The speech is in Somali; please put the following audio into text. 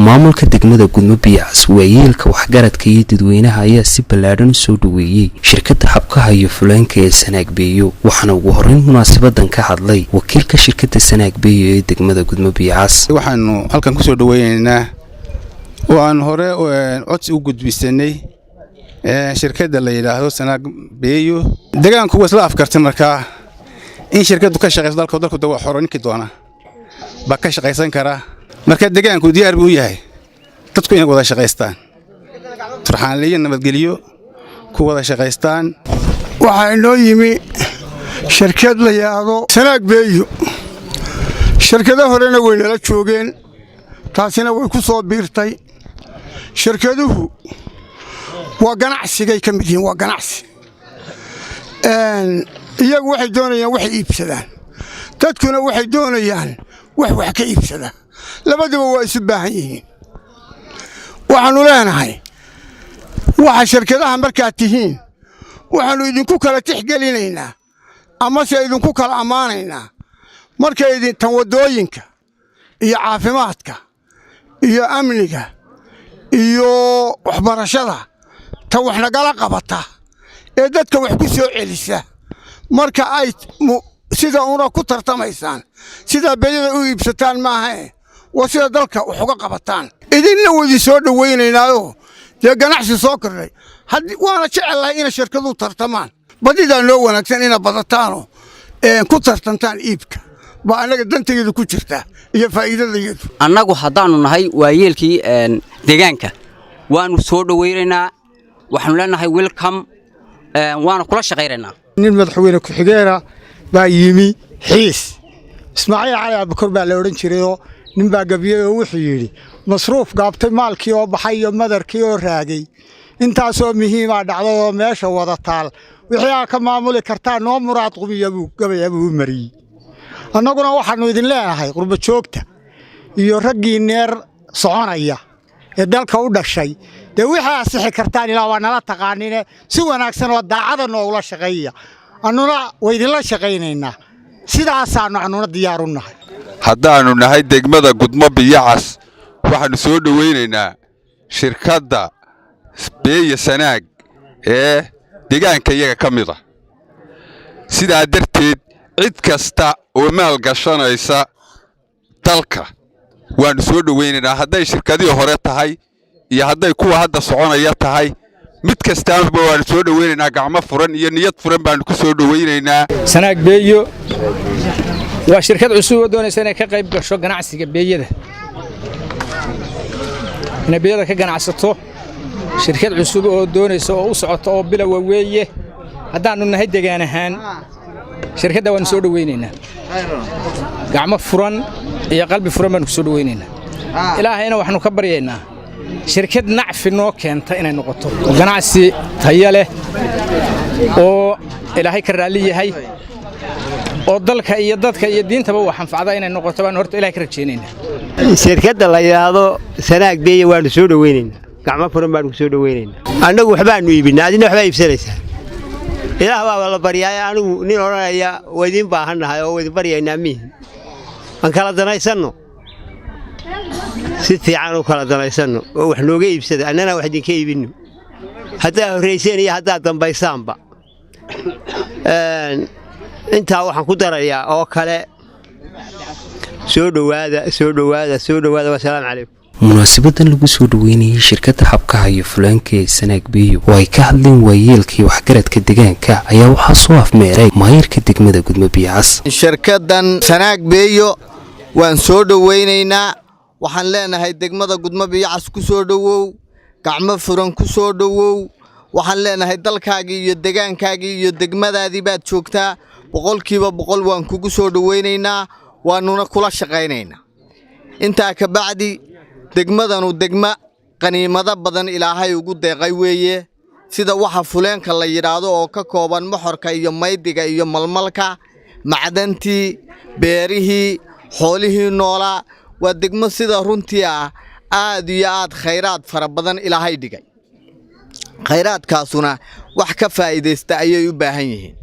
maamulka degmada Gudmo Biyacas waayeelka waxgaradka iyo dadweynaha ayaa si ballaaran soo dhaweeyay shirkadda habkaha iyo fuleynka ee Sanaag Beeyo waxaana ugu horeyn munaasabadan ka hadlay wakiilka shirkadda Sanaag Beeyo ee degmada Gudmo Biyacas. waxaanu halkan ku soo dhaweynaynaa waan hore codsi u gudbisanay shirkadda la yiraahdo Sanaag Beeyo deegaanku waa isla afkartay markaa in shirkaddu ka shaqeyso dalka dawa xoroonki doona ba ka shaqeysan kara marka deegaanku diyaar buu yahay dadku inay wada shaqeystaan turxaanleeyo nabadgeliyo ku wada shaqeystaan. waxa inoo yimi shirkad la yiraahdo Sanaag Beeyo shirkadaha horena way nala joogeen taasina way ku soo biirtay shirkaduhu waa ganacsiga ka mid yihiin waa ganacsi iyagu waxay doonayaan wax iibsadaan dadkuna waxay doonayaan wax ka iibsadaan labadaba waa isu baahan yihiin waxaanu leenahay waxa shirkadaha markaa tihiin waxaanu idinku kala tixgelinaynaa ama se idinku kala amaanaynaa markay idin tan wadooyinka iyo caafimaadka iyo amniga iyo waxbarashada ta wax nagala qabata ee dadka wax ku soo celisa marka ay sida una ku tartamaysaan sida beeyada u iibsataan maaha waa sida dalka wax uga qabataan idinna wadi soo dhaweynaynaayo dee ganacsi soo kordhay waana jecelahay in shirkadu tartamaan badida loo wanaagsan in badataano ku tartantaan iibka ba anaga danteedu ku jirta iyo faa'iidadeedu annagu hadaanu nahay waayeelkii deegaanka waanu soo dhaweynaynaa waxaanu leenahay welcome waana kula shaqeynaa nin madaxweyne ku xigeena baa yimi xiis Ismaaciil Cali Abukar baa la oran jiray oo nin baa gabiyay oo wuxuu yiri masruuf gaabtay maalkii oo baxay iyo madarkii oo raagay intaas oo muhiim ah dhacday oo meesha wada taal wixii ka maamuli kartaa noo muraad qubiyadu gabayadu mariyay annaguna waxaanu idin leenahay qurba joogta iyo raggii neer soconaya ee dalka u dhashay de waxa saxi kartaan ilaa waa nala taqaanine si wanaagsan oo daacada noogula shaqeeya annuna way idin la shaqeynaynaa sidaas aanu diyaar u nahay haddaanu nahay degmada Gudmo Biyacas waxaanu soo dhaweynaynaa shirkadda Beeyo Sanaag ee deegaanka iyaga ka mid ah sidaa darteed cid kasta oo maal gashanaysa dalka waanu soo dhaweynaynaa hadday shirkadii hore tahay iyo hadday kuwa hadda soconaya tahay mid kastaanba waanu soo dhaweynaynaa gacmo furan iyo niyad furan baanu ku soo dhaweynaynaa. Sanaag Beeyo waa shirkad cusub oo doonaysa inay ka qayb gasho ganacsiga beeyada inay beeyada ka ganacsato shirkad cusub oo doonaysa oo u socoto oo bilow weeye haddaanu nahay deegaan ahaan shirkadda waan soo dhaweynaynaa gacmo furan iyo qalbi furan baan ku soo dhaweynaynaa ilaahayna waxaanu ka baryaynaa shirkad nacfi noo keenta inay noqoto ganacsi tayo leh oo ilaahay ka raali yahay oo dalka iyo dadka iyo diintaba wax anfacada inay noqoto baan horta ilaahay ka rajeynaynaa shirkadda la yiraahdo Sanaag Beeyo waanu soo dhaweynaynaa gacmo furan baan ku soo dhaweynaynaa annagu waxbaanu iibinaa adina waxba iibsanaysaa ilaah baa la baryaay anigu nin oranaya wadin baahanahay oo wadin baryaynaa miin aan kala danaysanno si fiican oo kala danaysanno oo wax nooga iibsada annana wax idin ka iibino hadaa horeyseen iyo hadaa dambaysaanba inta waxaan ku darayaa oo kale soo dhawaada wassalaamu calaykum. munaasabadan lagu soo dhaweynayay shirkadda habkaha iyo fuleynka ee Sanaag Beeyo oo ay ka hadleen waayeelkii waxgaradka deegaanka ayaa waxaa soo afmeeray maayirka degmada Gudmo Biyacas. shirkaddan Sanaag Beeyo waan soo dhaweynaynaa waxaan leenahay degmada Gudmo Biyacas ku soo dhawow gacmo furan ku soo dhawow waxaan leenahay dalkaaga iyo deegaankaaga iyo degmadaadii baad joogtaa boqolkiiba boqol waan kugu soo dhaweynaynaa waanuna kula shaqeynaynaa inta ka bacdi degmadanu degma qaniimada badan ilaahay ugu deeqay weeye sida waxa fuleenka la yiraahdo oo ka kooban moxorka iyo maydiga iyo malmalka macdantii beerihii xoolihii noolaa waa degmo sida runtii aad iyo aad khayraad fara badan ilaahay dhigay khayraadkaasuna wax ka faa'iideysta ayay u baahan yihiin